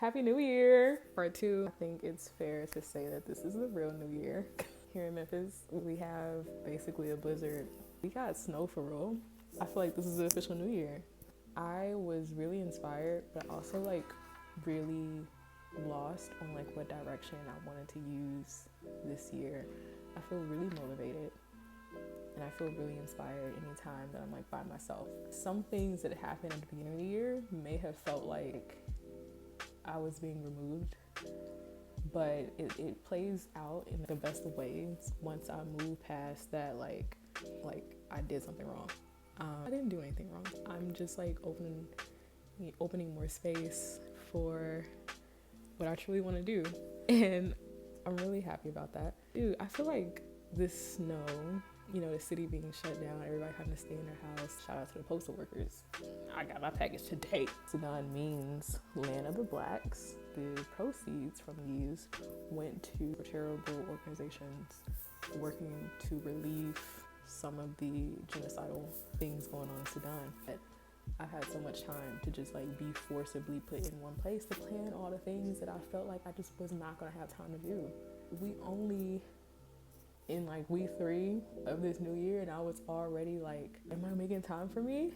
Happy New Year! Part 2. I think it's fair to say that this is the real New Year. Here in Memphis, we have basically a blizzard. We got snow for real. I feel like this is the official New Year. I was really inspired, but also really lost on what direction I wanted to use this year. I feel really motivated and I feel really inspired anytime that I'm by myself. Some things that happened at the beginning of the year may have felt like I was being removed, but it plays out in the best of ways once I move past that like I did something wrong. I didn't do anything wrong. I'm just opening more space for what I truly want to do, and I'm really happy about that. Dude, I feel like this snow, the city being shut down, everybody having to stay in their house. Shout out to the postal workers. I got my package today. Sudan means land of the blacks. The proceeds from these went to charitable organizations working to relieve some of the genocidal things going on in Sudan. I had so much time to just be forcibly put in one place to plan all the things that I felt like I just was not gonna have time to do. We only in week 3 of this new year, and I was already am I making time for me?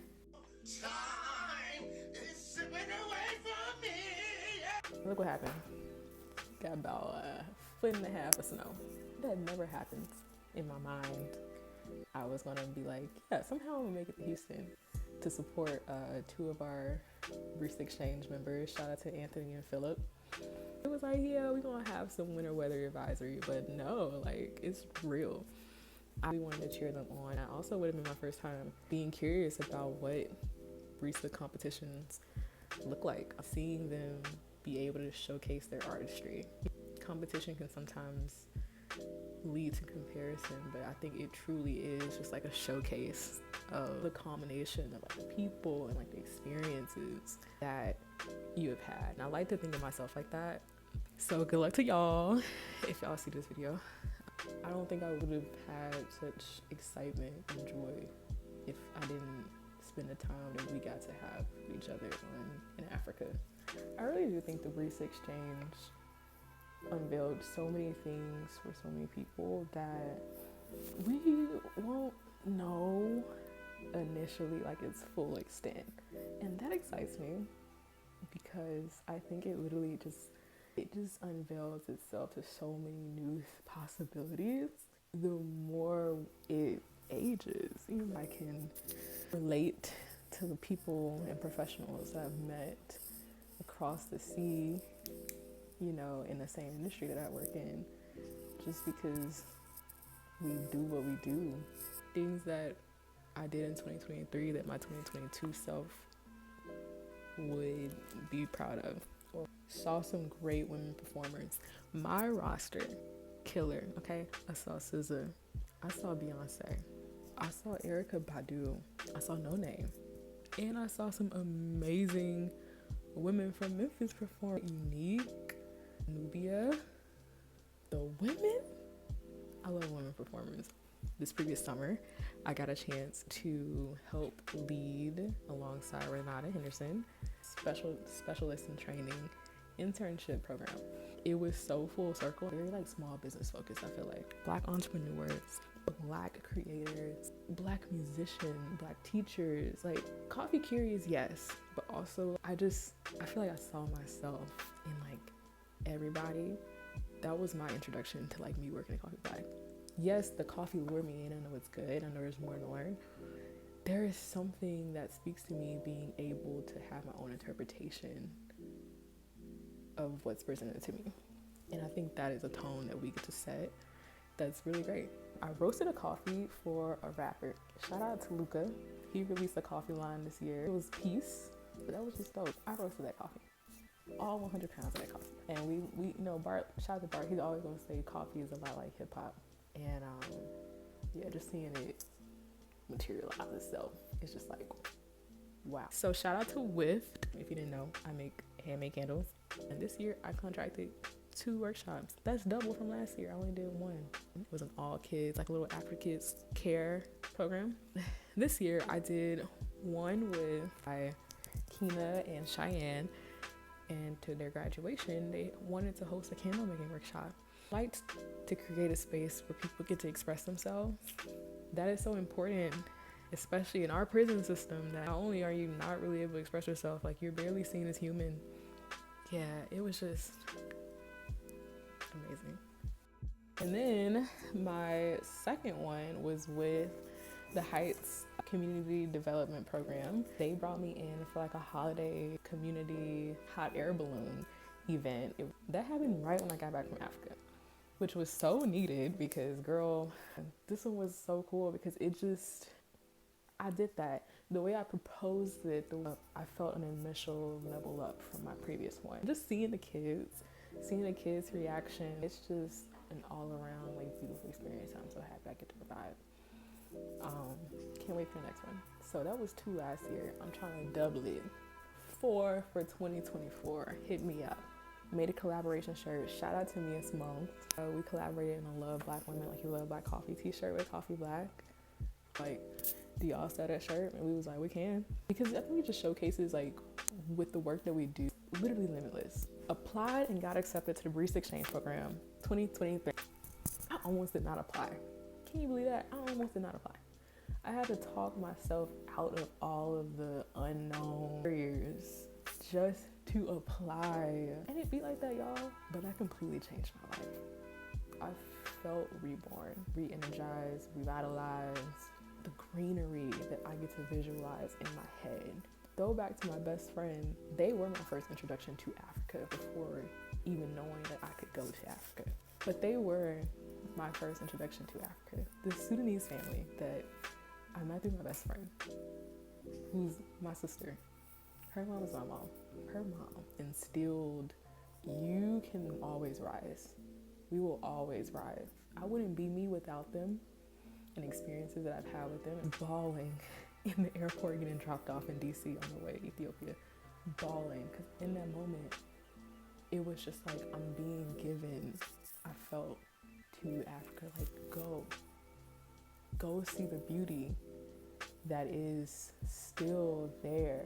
Time is slipping away from me. Look what happened. Got about a foot and a half of snow. That never happens in my mind. I was gonna be yeah, somehow I'm gonna make it to Houston to support 2 of our Barista Exchange members. Shout out to Anthony and Philip. It was yeah, we're gonna have some winter weather advisory, but no, it's real. I really wanted to cheer them on. I also would have been my first time being curious about what barista competitions look like, seeing them be able to showcase their artistry. Competition can sometimes lead to comparison, but I think it truly is just a showcase of the combination of the people and the experiences that you have had. And I like to think of myself like that. So good luck to y'all if y'all see this video. I don't think I would have had such excitement and joy if I didn't spend the time that we got to have with each other in Africa. I really do think the Barista Exchange unveiled so many things for so many people that we won't know initially its full extent, and that excites me because I think it literally just unveils itself to so many new possibilities the more it ages. I can relate to the people and professionals that I've met across the sea, in the same industry that I work in, just because we do what we do. Things that I did in 2023 that my 2022 self would be proud of. Saw some great women performers. My roster, killer, okay? I saw SZA, I saw Beyonce, I saw Erykah Badu, I saw No Name, and I saw some amazing women from Memphis perform. Unique, Nubia, the women. I love women performers. This previous summer, I got a chance to help lead alongside Renata Henderson, specialist in training internship program. It was so full circle, very small business focused. I feel Black entrepreneurs, Black creators, Black musicians, Black teachers, coffee curious, yes, but also I feel I saw myself in everybody. That was my introduction to me working at Cxffeeblack. Yes, the coffee lured me in. I know it's good. I know there's more to learn. There is something that speaks to me being able to have my own interpretation of what's presented to me. And I think that is a tone that we get to set that's really great. I roasted a coffee for a rapper. Shout out to Luca. He released a coffee line this year. It was Peace, but that was just dope. I roasted that coffee. All 100 pounds of that coffee. And we Bart, shout out to Bart, he's always gonna say coffee is a lot like hip hop. And yeah, just seeing it materialize itself, it's just wow. So shout out to Whiffed. If you didn't know, I make handmade candles. And this year I contracted 2 workshops. That's double from last year. I only did 1. It was an all kids, a little Afro Kids care program. This year I did one with Kina and Cheyenne. And to their graduation, they wanted to host a candle making workshop. I liked to create a space where people get to express themselves. That is so important, especially in our prison system, that not only are you not really able to express yourself, like you're barely seen as human. Yeah, it was just amazing. And then my second one was with the Heights Community Development Program. They brought me in for like a holiday community hot air balloon event. That happened right when I got back from Africa, which was so needed because, girl, this one was so cool because I did that. The way I proposed it, I felt an initial level up from my previous one. Just seeing the kids' reaction, it's just an all-around like beautiful experience. I'm so happy I get to provide. Can't wait for the next one. So that was 2 last year. I'm trying to double it. 4 for 2024. Hit me up. Made a collaboration shirt. Shout out to me and Simone. We collaborated in a Love Black Women Like You Love Black Coffee t-shirt with Cxffeeblack. Like, do y'all sell that shirt? And we was like, we can. Because I think it just showcases, like, with the work that we do, literally limitless. Applied and got accepted to the Barista Exchange program 2023. I almost did not apply. Can you believe that? I almost did not apply. I had to talk myself out of all of the unknown barriers just to apply. And it be like that, y'all. But that completely changed my life. I felt reborn, re-energized, revitalized. The greenery that I get to visualize in my head. Throwback to my best friend, they were my first introduction to Africa before even knowing that I could go to Africa. But they were my first introduction to Africa. The Sudanese family that I met through my best friend, who's my sister. Her mom is my mom. Her mom instilled, you can always rise. We will always rise. I wouldn't be me without them and experiences that I've had with them. Bawling in the airport getting dropped off in DC on the way to Ethiopia. Bawling, because in that moment, it was just like I'm being given, I felt, to Africa, like go see the beauty that is still there.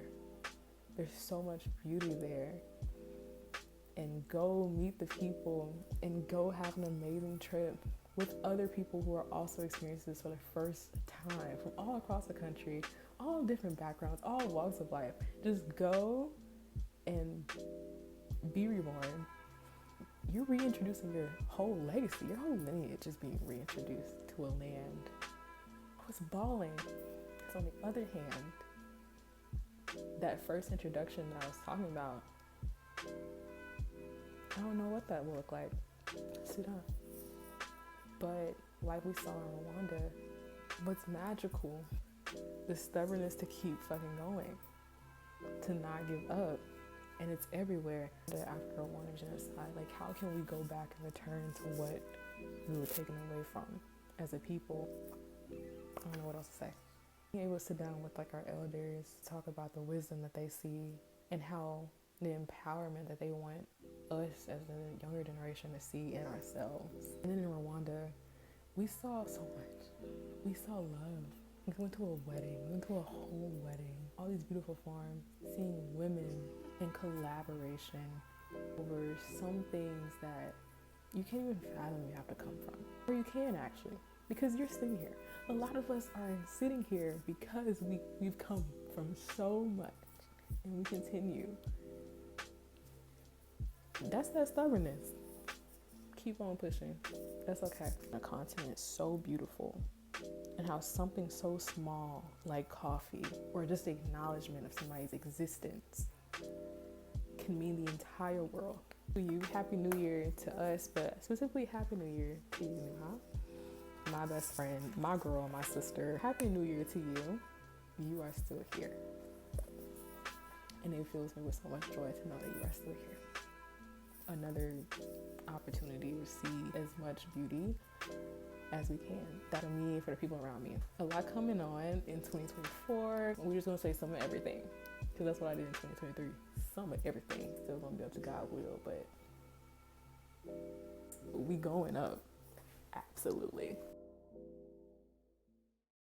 There's so much beauty there. And go meet the people and go have an amazing trip with other people who are also experiencing this for the first time from all across the country, all different backgrounds, all walks of life. Just go and be reborn. You're reintroducing your whole legacy, your whole lineage is being reintroduced to a land. I was bawling. Because on the other hand, that first introduction that I was talking about, I don't know what that will look like. Sudan. But like we saw in Rwanda, what's magical, the stubbornness to keep fucking going, to not give up. And it's everywhere. The Africa-Rwanda genocide, like how can we go back and return to what we were taken away from as a people? I don't know what else to say. Being able to sit down with like our elders, talk about the wisdom that they see and how the empowerment that they want us as the younger generation to see in ourselves. And then in Rwanda, we saw so much. We saw love. We went to a wedding. We went to a whole wedding. All these beautiful farms. Seeing women in collaboration over some things that you can't even fathom you have to come from. Or you can actually, because you're sitting here. A lot of us are sitting here because we've come from so much and we continue. That's that stubbornness. Keep on pushing. That's okay. The continent is so beautiful, and how something so small like coffee or just the acknowledgement of somebody's existence can mean the entire world. To you, Happy New Year to us, but specifically Happy New Year to you, Nuha, my best friend, my girl, my sister. Happy New Year to you. You are still here. And it fills me with so much joy to know that you are still here. Another opportunity to see as much beauty as we can. That for me, for the people around me. A lot coming on in 2024. We're just gonna say some of everything, because that's what I did in 2023. Some of everything. Still gonna be up to God will, but we going up. Absolutely.